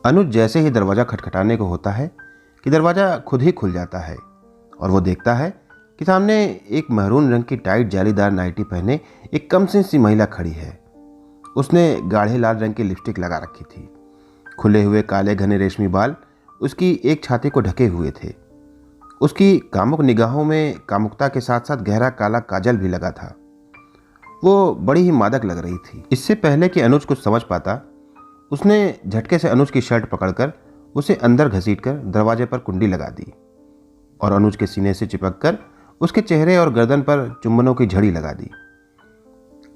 अनुज जैसे ही दरवाज़ा खटखटाने को होता है कि दरवाज़ा खुद ही खुल जाता है और वो देखता है कि सामने एक महरून रंग की टाइट जालीदार नाइटी पहने एक कमसिन सी महिला खड़ी है। उसने गाढ़े लाल रंग की लिपस्टिक लगा रखी थी। खुले हुए काले घने रेशमी बाल उसकी एक छाती को ढके हुए थे। उसकी कामुक निगाहों में कामुकता के साथ साथ गहरा काला काजल भी लगा था। वो बड़ी ही मादक लग रही थी। इससे पहले कि अनुज कुछ समझ पाता, उसने झटके से अनुज की शर्ट पकड़कर उसे अंदर घसीटकर दरवाजे पर कुंडी लगा दी और अनुज के सीने से चिपककर उसके चेहरे और गर्दन पर चुंबनों की झड़ी लगा दी।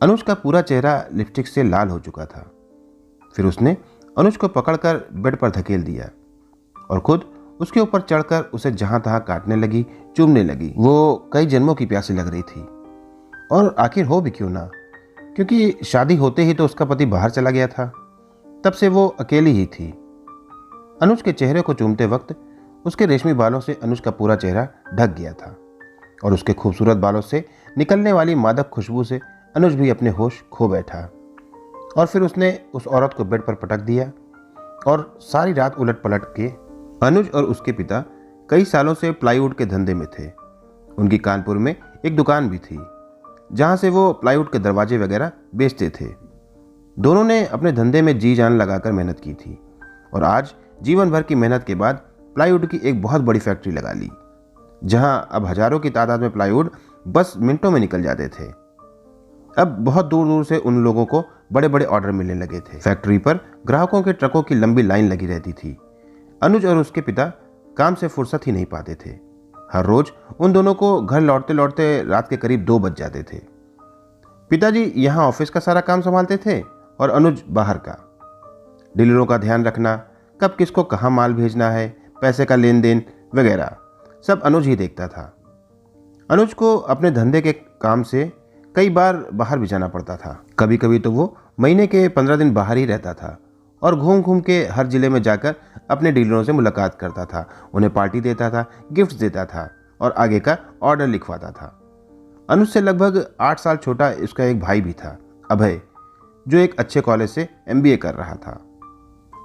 अनुज का पूरा चेहरा लिपस्टिक से लाल हो चुका था। फिर उसने अनुज को पकड़कर बेड पर धकेल दिया और खुद उसके ऊपर चढ़कर उसे जहां तहां काटने लगी, चूमने लगी। वो कई जन्मों की प्यासी लग रही थी और आखिर हो भी क्यों ना, क्योंकि शादी होते ही तो उसका पति बाहर चला गया था। तब से वो अकेली ही थी। अनुज के चेहरे को चूमते वक्त उसके रेशमी बालों से अनुज का पूरा चेहरा ढक गया था और उसके खूबसूरत बालों से निकलने वाली मादक खुशबू से अनुज भी अपने होश खो बैठा। और फिर उसने उस औरत को बेड पर पटक दिया और सारी रात उलट पलट के। अनुज और उसके पिता कई सालों से प्लाईवुड के धंधे में थे। उनकी कानपुर में एक दुकान भी थी जहां से वो प्लाईवुड के दरवाजे वगैरह बेचते थे। दोनों ने अपने धंधे में जी जान लगाकर मेहनत की थी और आज जीवन भर की मेहनत के बाद प्लाईवुड की एक बहुत बड़ी फैक्ट्री लगा ली, जहां अब हजारों की तादाद में प्लाईवुड बस मिनटों में निकल जाते थे। अब बहुत दूर दूर से उन लोगों को बड़े बड़े ऑर्डर मिलने लगे थे। फैक्ट्री पर ग्राहकों के ट्रकों की लंबी लाइन लगी रहती थी। अनुज और उसके पिता काम से फुर्सत ही नहीं पाते थे। हर रोज उन दोनों को घर लौटते लौटते रात के करीब 2 बज जाते थे। पिताजी यहाँ ऑफिस का सारा काम संभालते थे और अनुज बाहर का। डीलरों का ध्यान रखना, कब किसको कहाँ माल भेजना है, पैसे का लेन देन वगैरह सब अनुज ही देखता था। अनुज को अपने धंधे के काम से कई बार बाहर भी जाना पड़ता था। कभी कभी तो वो महीने के 15 दिन बाहर ही रहता था और घूम घूम के हर जिले में जाकर अपने डीलरों से मुलाकात करता था, उन्हें पार्टी देता था, गिफ्ट देता था और आगे का ऑर्डर लिखवाता था। अनुज से लगभग 8 साल छोटा उसका एक भाई भी था, अभय, जो एक अच्छे कॉलेज से MBA कर रहा था।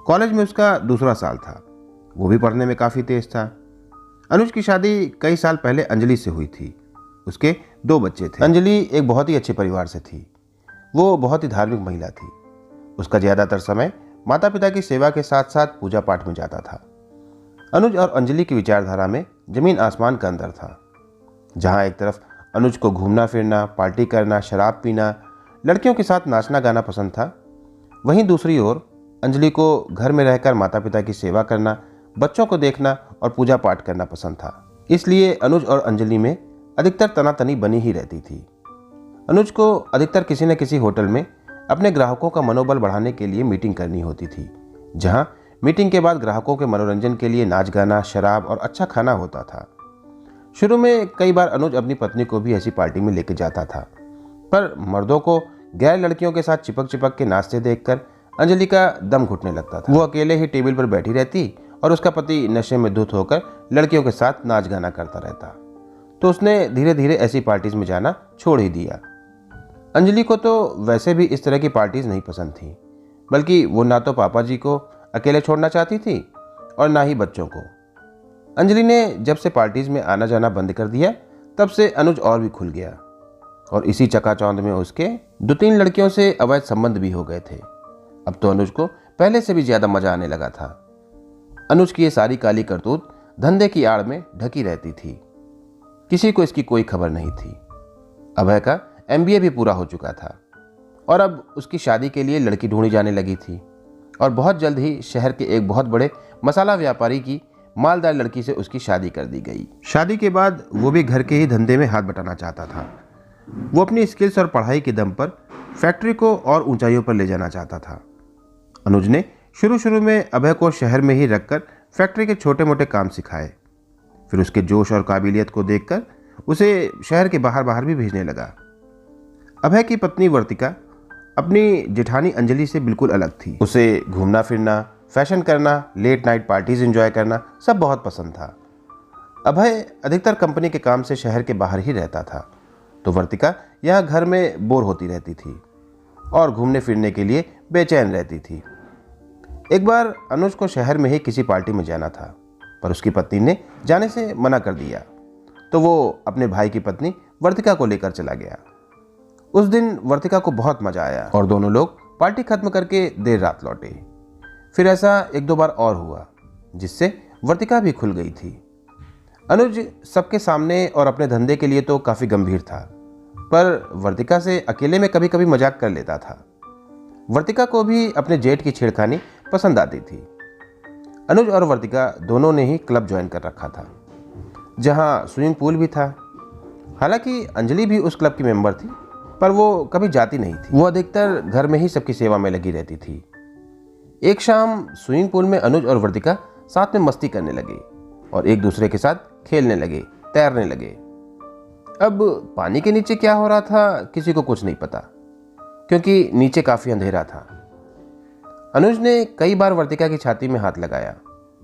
कॉलेज में उसका दूसरा साल था। वो भी पढ़ने में काफ़ी तेज था। अनुज की शादी कई साल पहले अंजलि से हुई थी। उसके 2 बच्चे थे। अंजलि एक बहुत ही अच्छे परिवार से थी। वो बहुत ही धार्मिक महिला थी। उसका ज़्यादातर समय माता पिता की सेवा के साथ साथ पूजा पाठ में जाता था। अनुज और अंजलि की विचारधारा में जमीन आसमान का अंतर था। जहाँ एक तरफ अनुज को घूमना फिरना, पार्टी करना, शराब पीना, लड़कियों के साथ नाचना गाना पसंद था, वहीं दूसरी ओर अंजलि को घर में रहकर माता पिता की सेवा करना, बच्चों को देखना और पूजा पाठ करना पसंद था। इसलिए अनुज और अंजलि में अधिकतर तनातनी बनी ही रहती थी। अनुज को अधिकतर किसी न किसी होटल में अपने ग्राहकों का मनोबल बढ़ाने के लिए मीटिंग करनी होती थी, जहां मीटिंग के बाद ग्राहकों के मनोरंजन के लिए नाच गाना, शराब और अच्छा खाना होता था। शुरू में कई बार अनुज अपनी पत्नी को भी ऐसी पार्टी में लेकर जाता था, पर मर्दों को गैर लड़कियों के साथ चिपक चिपक के नाचते देखकर अंजलि का दम घुटने लगता था। वो अकेले ही टेबल पर बैठी रहती और उसका पति नशे में धुत होकर लड़कियों के साथ नाच गाना करता रहता। तो उसने धीरे धीरे ऐसी पार्टीज में जाना छोड़ ही दिया। अंजलि को तो वैसे भी इस तरह की पार्टीज नहीं पसंद थी, बल्कि वो ना तो पापा जी को अकेले छोड़ना चाहती थी और ना ही बच्चों को। अंजलि ने जब से पार्टीज में आना जाना बंद कर दिया, तब से अनुज और भी खुल गया और इसी चकाचौंध में उसके 2-3 लड़कियों से अवैध संबंध भी हो गए थे। अब तो अनुज को पहले से भी ज्यादा मजा आने लगा था। अनुज की ये सारी काली करतूत धंधे की आड़ में ढकी रहती थी। किसी को इसकी कोई खबर नहीं थी। अभय का MBA भी पूरा हो चुका था और अब उसकी शादी के लिए लड़की ढूंढी जाने लगी थी और बहुत जल्द ही शहर के एक बहुत बड़े मसाला व्यापारी की मालदार लड़की से उसकी शादी कर दी गई। शादी के बाद वो भी घर के ही धंधे में हाथ बटाना चाहता था। वो अपनी स्किल्स और पढ़ाई के दम पर फैक्ट्री को और ऊंचाइयों पर ले जाना चाहता था। अनुज ने शुरू में अभय को शहर में ही रखकर फैक्ट्री के छोटे मोटे काम सिखाए। फिर उसके जोश और काबिलियत को देखकर उसे शहर के बाहर भी भेजने लगा। अभय की पत्नी वर्तिका अपनी जेठानी अंजलि से बिल्कुल अलग थी। उसे घूमना फिरना, फैशन करना, लेट नाइट पार्टीज एंजॉय करना सब बहुत पसंद था। अभय अधिकतर कंपनी के काम से शहर के बाहर ही रहता था, तो वर्तिका यहाँ घर में बोर होती रहती थी और घूमने फिरने के लिए बेचैन रहती थी। एक बार अनुज को शहर में ही किसी पार्टी में जाना था, पर उसकी पत्नी ने जाने से मना कर दिया, तो वो अपने भाई की पत्नी वर्तिका को लेकर चला गया। उस दिन वर्तिका को बहुत मजा आया और दोनों लोग पार्टी खत्म करके देर रात लौटे। फिर ऐसा एक दो बार और हुआ, जिससे वर्तिका भी खुल गई थी। अनुज सबके सामने और अपने धंधे के लिए तो काफ़ी गंभीर था, पर वर्तिका से अकेले में कभी कभी मजाक कर लेता था। वर्तिका को भी अपने जेठ की छेड़खानी पसंद आती थी। अनुज और वर्तिका दोनों ने ही क्लब ज्वाइन कर रखा था, जहां स्विमिंग पूल भी था। हालांकि अंजलि भी उस क्लब की मेंबर थी, पर वो कभी जाती नहीं थी। वो अधिकतर घर में ही सबकी सेवा में लगी रहती थी। एक शाम स्विमिंग पूल में अनुज और वर्तिका साथ में मस्ती करने लगे और एक दूसरे के साथ खेलने लगे, तैरने लगे। अब पानी के नीचे क्या हो रहा था किसी को कुछ नहीं पता, क्योंकि नीचे काफ़ी अंधेरा था। अनुज ने कई बार वर्तिका की छाती में हाथ लगाया,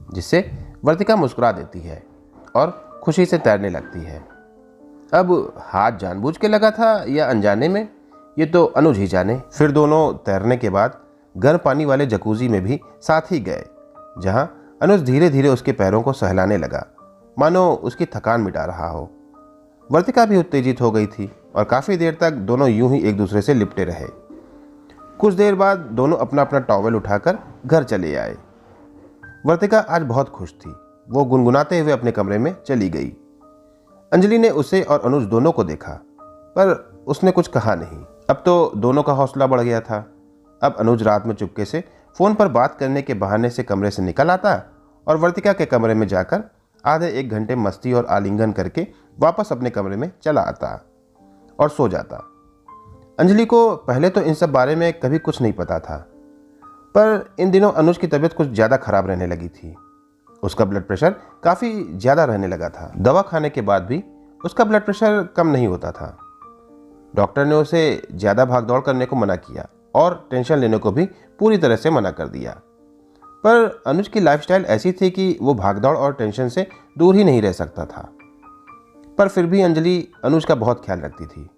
जिससे वर्तिका मुस्कुरा देती है और खुशी से तैरने लगती है। अब हाथ जानबूझ के लगा था या अनजाने में, ये तो अनुज ही जाने। फिर दोनों तैरने के बाद गर्म पानी वाले जकूजी में भी साथ ही गए, जहां अनुज धीरे धीरे उसके पैरों को सहलाने लगा, मानो उसकी थकान मिटा रहा हो। वर्तिका भी उत्तेजित हो गई थी और काफ़ी देर तक दोनों यूं ही एक दूसरे से लिपटे रहे। कुछ देर बाद दोनों अपना अपना टॉवेल उठाकर घर चले आए। वर्तिका आज बहुत खुश थी। वो गुनगुनाते हुए अपने कमरे में चली गई। अंजलि ने उसे और अनुज दोनों को देखा, पर उसने कुछ कहा नहीं। अब तो दोनों का हौसला बढ़ गया था। अब अनुज रात में चुपके से फ़ोन पर बात करने के बहाने से कमरे से निकल आता और वर्तिका के कमरे में जाकर आधे एक घंटे मस्ती और आलिंगन करके वापस अपने कमरे में चला आता और सो जाता। अंजलि को पहले तो इन सब बारे में कभी कुछ नहीं पता था, पर इन दिनों अनुज की तबीयत कुछ ज़्यादा खराब रहने लगी थी। उसका ब्लड प्रेशर काफ़ी ज़्यादा रहने लगा था। दवा खाने के बाद भी उसका ब्लड प्रेशर कम नहीं होता था। डॉक्टर ने उसे ज़्यादा भागदौड़ करने को मना किया और टेंशन लेने को भी पूरी तरह से मना कर दिया। पर अनुज की लाइफस्टाइल ऐसी थी कि वो भागदौड़ और टेंशन से दूर ही नहीं रह सकता था। पर फिर भी अंजलि अनुज का बहुत ख्याल रखती थी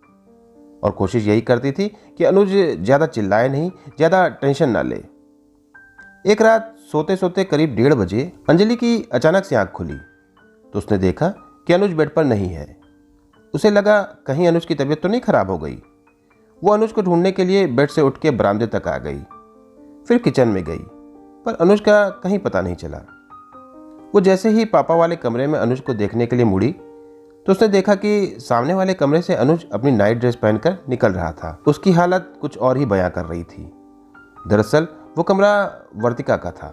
और कोशिश यही करती थी कि अनुज ज़्यादा चिल्लाए नहीं, ज़्यादा टेंशन ना ले। एक रात सोते सोते करीब 1:30 बजे अंजलि की अचानक से आंख खुली तो उसने देखा कि अनुज बेड पर नहीं है। उसे लगा कहीं अनुज की तबीयत तो नहीं खराब हो गई। वो अनुज को ढूंढने के लिए बेड से उठ के बरामदे तक आ गई, फिर किचन में गई, पर अनुज का कहीं पता नहीं चला। वो जैसे ही पापा वाले कमरे में अनुज को देखने के लिए मुड़ी तो उसने देखा कि सामने वाले कमरे से अनुज अपनी नाइट ड्रेस पहनकर निकल रहा था। उसकी हालत कुछ और ही बयां कर रही थी। दरअसल वो कमरा वर्तिका का था।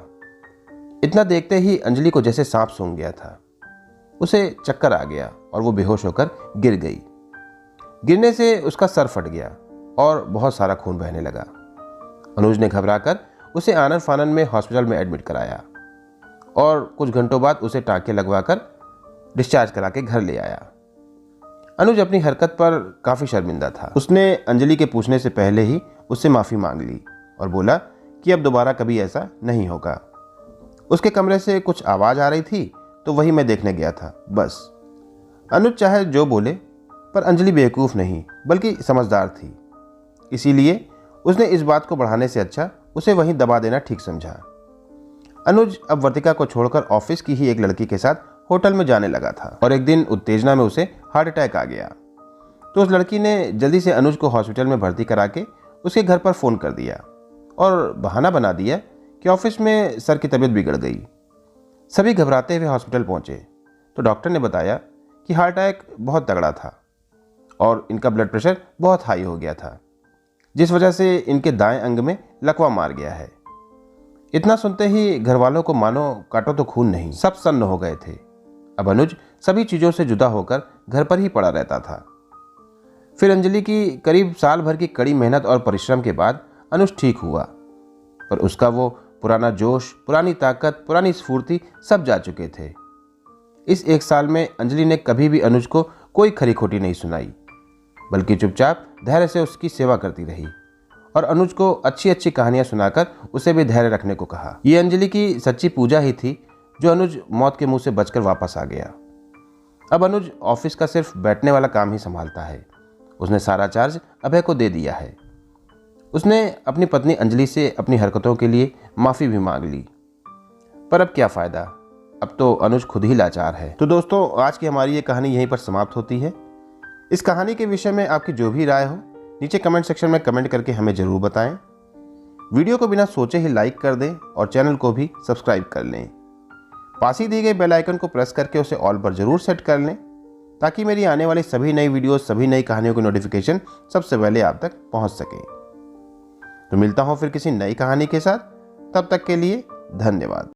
इतना देखते ही अंजलि को जैसे सांप सूंघ गया था। उसे चक्कर आ गया और वो बेहोश होकर गिर गई। गिरने से उसका सर फट गया और बहुत सारा खून बहने लगा। अनुज ने घबराकर उसे आनन फानन में हॉस्पिटल में एडमिट कराया और कुछ घंटों बाद उसे टाँके लगवाकर डिस्चार्ज करा के घर ले आया। अनुज अपनी हरकत पर काफ़ी शर्मिंदा था। उसने अंजलि के पूछने से पहले ही उससे माफ़ी मांग ली और बोला कि अब दोबारा कभी ऐसा नहीं होगा। उसके कमरे से कुछ आवाज़ आ रही थी तो वही मैं देखने गया था, बस। अनुज चाहे जो बोले, पर अंजलि बेवकूफ़ नहीं बल्कि समझदार थी। इसीलिए उसने इस बात को बढ़ाने से अच्छा उसे वहीं दबा देना ठीक समझा। अनुज अब वर्तिका को छोड़कर ऑफिस की ही एक लड़की के साथ होटल में जाने लगा था और एक दिन उत्तेजना में उसे हार्ट अटैक आ गया। तो उस लड़की ने जल्दी से अनुज को हॉस्पिटल में भर्ती करा के उसके घर पर फ़ोन कर दिया और बहाना बना दिया कि ऑफिस में सर की तबीयत बिगड़ गई। सभी घबराते हुए हॉस्पिटल पहुंचे तो डॉक्टर ने बताया कि हार्ट अटैक बहुत तगड़ा था और इनका ब्लड प्रेशर बहुत हाई हो गया था, जिस वजह से इनके दाएं अंग में लकवा मार गया है। इतना सुनते ही घर वालों को मानो काटो तो खून नहीं, सब सन्न हो गए थे। अब अनुज सभी चीज़ों से जुदा होकर घर पर ही पड़ा रहता था। फिर अंजलि की करीब साल भर की कड़ी मेहनत और परिश्रम के बाद अनुज ठीक हुआ, पर उसका वो पुराना जोश, पुरानी ताकत, पुरानी स्फूर्ति सब जा चुके थे। इस एक साल में अंजलि ने कभी भी अनुज को कोई खरी खोटी नहीं सुनाई, बल्कि चुपचाप धैर्य से उसकी सेवा करती रही और अनुज को अच्छी अच्छी कहानियां सुनाकर उसे भी धैर्य रखने को कहा। ये अंजलि की सच्ची पूजा ही थी जो अनुज मौत के मुंह से बचकर वापस आ गया। अब अनुज ऑफिस का सिर्फ बैठने वाला काम ही संभालता है। उसने सारा चार्ज अभय को दे दिया है। उसने अपनी पत्नी अंजलि से अपनी हरकतों के लिए माफ़ी भी मांग ली, पर अब क्या फ़ायदा, अब तो अनुज खुद ही लाचार है। तो दोस्तों, आज की हमारी ये कहानी यहीं पर समाप्त होती है। इस कहानी के विषय में आपकी जो भी राय हो नीचे कमेंट सेक्शन में कमेंट करके हमें ज़रूर बताएं। वीडियो को बिना सोचे ही लाइक कर दें और चैनल को भी सब्सक्राइब कर लें। पास ही दिए गए बेल आइकन को प्रेस करके उसे ऑल पर ज़रूर सेट कर लें, ताकि मेरी आने वाली सभी नई वीडियोस, सभी नई कहानियों की नोटिफिकेशन सबसे पहले आप तक पहुंच सके। तो मिलता हूं फिर किसी नई कहानी के साथ, तब तक के लिए धन्यवाद।